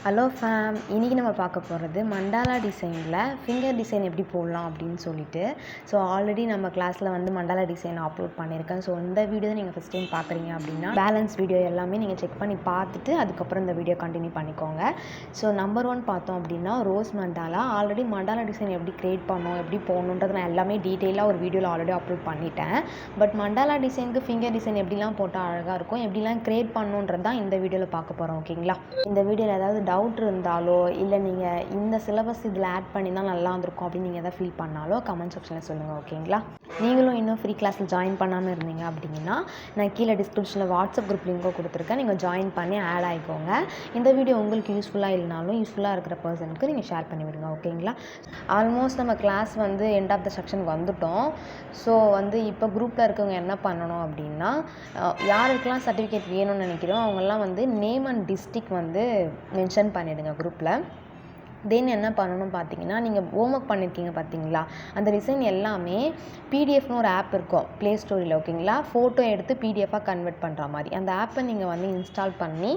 Hello fame, இன்றைக்கி நம்ம பார்க்க போகிறது மண்டாலா டிசைனில் ஃபிங்கர் டிசைன் எப்படி போடலாம் அப்படின்னு சொல்லிட்டு. ஸோ ஆல்ரெடி நம்ம கிளாஸில் வந்து மண்டாலா டிசைன் அப்லோட் பண்ணியிருக்கேன். ஸோ இந்த வீடியோ தான் நீங்கள் ஃபஸ்ட் டைம் பார்க்குறீங்க அப்படின்னா பேலன்ஸ் வீடியோ எல்லாமே நீங்கள் செக் பண்ணி பார்த்துட்டு அதுக்கப்புறம் இந்த வீடியோ கண்டினியூ பண்ணிக்கோங்க. ஸோ நம்பர் 1 பார்த்தோம் அப்படின்னா rose mandala. Already mandala design எப்படி க்ரியேட் பண்ணோம், எப்படி போகணுன்றது நான் எல்லாமே டீட்டெயிலாக ஒரு வீடியோவில் ஆல்ரெடி அப்லோட் பண்ணிட்டேன். பட் மண்டாலா டிசைனுக்கு ஃபிங்கர் டிசைன் எப்படிலாம் போட்டால் அழகாக இருக்கும், எப்படிலாம் க்ரியேட் பண்ணணுன்றது தான் இந்த வீடியோவில் பார்க்க போகிறோம். ஓகேங்களா? இந்த வீடியோவில் ஏதாவது டவுட் இருந்தாலோ இல்லை நீங்கள் இந்த சிலபஸ் இதில் ஆட் பண்ணி தான் நல்லா இருந்திருக்கும் அப்படின்னு நீங்கள் எதாவது ஃபீல் பண்ணாலோ கமெண்ட் செக்ஷனில் சொல்லுங்கள். ஓகேங்களா? நீங்களும் இன்னும் ஃப்ரீ கிளாஸில் ஜாயின் பண்ணாமல் இருந்தீங்க அப்படின்னா நான் கீழே டிஸ்கிரிப்ஷனில் வாட்ஸ்அப் குரூப் லிங்க்கும் கொடுத்துருக்கேன். நீங்கள் ஜாயின் பண்ணி ஆட் ஆகிக்கோங்க. இந்த வீடியோ உங்களுக்கு யூஸ்ஃபுல்லாக இல்லைனாலும் யூஸ்ஃபுல்லாக இருக்கிற பர்சனுக்கு நீங்கள் ஷேர் பண்ணி விடுங்க. ஓகேங்களா? ஆல்மோஸ்ட் நம்ம கிளாஸ் வந்து எண்ட் ஆஃப் த செக்ஷன் வந்துட்டோம். ஸோ வந்து இப்போ குரூப்பில் இருக்கவங்க என்ன பண்ணணும் அப்படின்னா, யாருக்கெல்லாம் சர்டிஃபிகேட் வேணும்னு நினைக்கிறோம் அவங்கெல்லாம் வந்து நேம் அண்ட் டிஸ்ட்ரிக்ட் வந்து மென்ஷன் பண்ணிவிடுங்க குரூப்பில். தென் என்ன பண்ணணும் பார்த்தீங்கன்னா, நீங்கள் ஹோம்ஒர்க் பண்ணியிருக்கீங்க பார்த்தீங்களா, அந்த டிசைன் எல்லாமே பிடிஎஃப்னு ஒரு ஆப் இருக்கும் ப்ளே ஸ்டோரில். ஓகேங்களா? ஃபோட்டோ எடுத்து பிடிஎஃபாக கன்வெர்ட் பண்ணுற மாதிரி அந்த ஆப்பை நீங்கள் வந்து இன்ஸ்டால் பண்ணி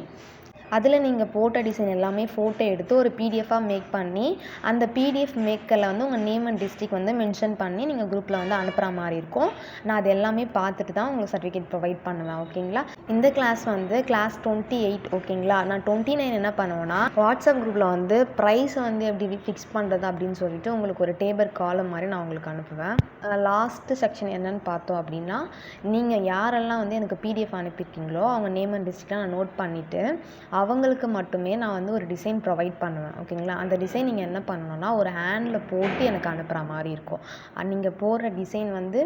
அதில் நீங்கள் போட்ட டிசைன் எல்லாமே ஃபோட்டோ எடுத்து ஒரு பிடிஎஃபாக மேக் பண்ணி அந்த பிடிஎஃப் மேக்கரில் வந்து உங்கள் நேம் அண்ட் டிஸ்ட்ரிக்ட் வந்து மென்ஷன் பண்ணி நீங்கள் குரூப்பில் வந்து அனுப்புகிற மாதிரி இருக்கும். நான் அது எல்லாமே பார்த்துட்டு தான் உங்களுக்கு சர்டிஃபிகேட் ப்ரொவைட் பண்ணுவேன். ஓகேங்களா? இந்த கிளாஸ் வந்து கிளாஸ் 28. ஓகேங்களா? நான் 29 என்ன பண்ணுவேன்னா, வாட்ஸ்அப் குரூப்பில் வந்து ப்ரைஸை வந்து எப்படி ஃபிக்ஸ் பண்ணுறது அப்படின்னு சொல்லிட்டு உங்களுக்கு ஒரு டேபிள் காலம் மாதிரி நான் உங்களுக்கு அனுப்புவேன். லாஸ்ட்டு செக்ஷன் என்னென்னு பார்த்தோம் அப்படின்னா, நீங்கள் யாரெல்லாம் வந்து எனக்கு பிடிஎஃப் அனுப்பியிருக்கீங்களோ அவங்க நேம் அண்ட் டிஸ்ட்ரிக்ட்லாம் நான் நோட் பண்ணிவிட்டு அவங்களுக்கு மட்டுமே நான் வந்து ஒரு டிசைன் ப்ரொவைட் பண்ணுவேன். ஓகேங்களா? அந்த டிசைன் நீங்கள் என்ன பண்ணணும்னா ஒரு ஹேண்டில் போட்டு எனக்கு அனுப்புகிற மாதிரி இருக்கும். நீங்கள் போடுற டிசைன் வந்து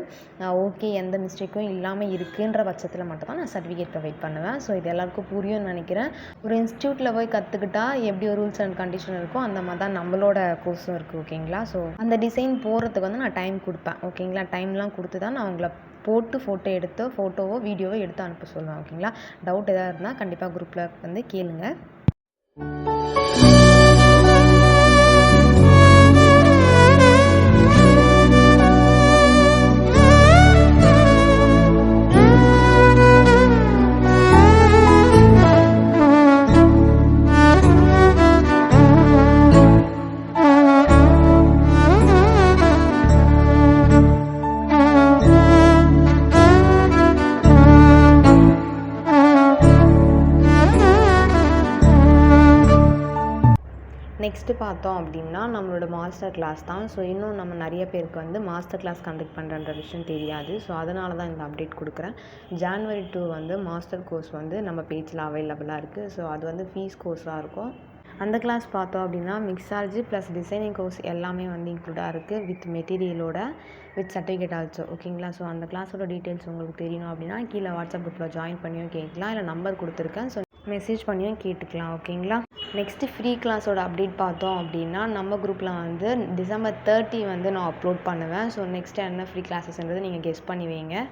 ஓகே எந்த மிஸ்டேக்கும் இல்லாமல் இருக்குன்ற பட்சத்தில் மட்டும் தான் நான் சர்டிஃபிகேட் ப்ரொவைட் பண்ணுவேன். ஸோ இது எல்லாருக்கும் புரியும்னு நினைக்கிறேன். ஒரு இன்ஸ்டியூட்டில் போய் கற்றுக்கிட்டா எப்படி ஒரு ரூல்ஸ் அண்ட் கண்டிஷன் இருக்கோ அந்த மாதிரி தான் நம்மளோட கோர்ஸும் இருக்குது. ஓகேங்களா? ஸோ அந்த டிசைன் போடுறதுக்கு வந்து நான் டைம் கொடுப்பேன். ஓகேங்களா? டைம்லாம் கொடுத்து தான் நான் உங்களை போட்டு ஃபோட்டோ எடுத்து ஃபோட்டோவோ வீடியோவோ எடுத்து அனுப்ப சொல்லுவேன். ஓகேங்களா? டவுட் எதாவது இருந்தால் கண்டிப்பாக குரூப்பில் வந்து கேளுங்க. நெக்ஸ்ட்டு பார்த்தோம் அப்படின்னா நம்மளோட மாஸ்டர் கிளாஸ் தான். ஸோ இன்னும் நம்ம நிறைய பேருக்கு வந்து மாஸ்டர் கிளாஸ் கண்டக்ட் பண்ணுறன்ற விஷயம் தெரியாது. ஸோ அதனால தான் இந்த அப்டேட் கொடுக்குறேன். January 2 வந்து மாஸ்டர் கோர்ஸ் வந்து நம்ம பேஜில் அவைலபிளாக இருக்குது. ஸோ அது வந்து ஃபீஸ் கோர்ஸாக இருக்கும். அந்த கிளாஸ் பார்த்தோம் அப்படின்னா மிக்ஸாலஜி ப்ளஸ் டிசைனிங் கோர்ஸ் எல்லாமே வந்து இன்க்ளூடாக இருக்குது வித் மெட்டீரியலோட வித் சர்டிஃபிகேட் ஆல்சோ. ஓகேங்களா? ஸோ அந்த கிளாஸோட டீட்டெயில்ஸ் உங்களுக்கு தெரியணும் அப்படின்னா கீழே வாட்ஸ்அப் குரூப்பில் ஜாயின் பண்ணியும் கேட்கலாம், இல்லை நம்பர் கொடுத்துருக்கேன். ஸோ மெசேஜ் பண்ணியும் கேட்டுக்கலாம். ஓகேங்களா? நெக்ஸ்ட்டு ஃப்ரீ கிளாஸோட அப்டேட் பார்த்தோம் அப்படின்னா நம்ம குரூப்பில் வந்து December 30 வந்து நான் அப்லோட் பண்ணுவேன். ஸோ நெக்ஸ்ட்டு என்ன ஃப்ரீ கிளாஸஸ்ன்றது நீங்கள் கெஸ் பண்ணி வைங்க.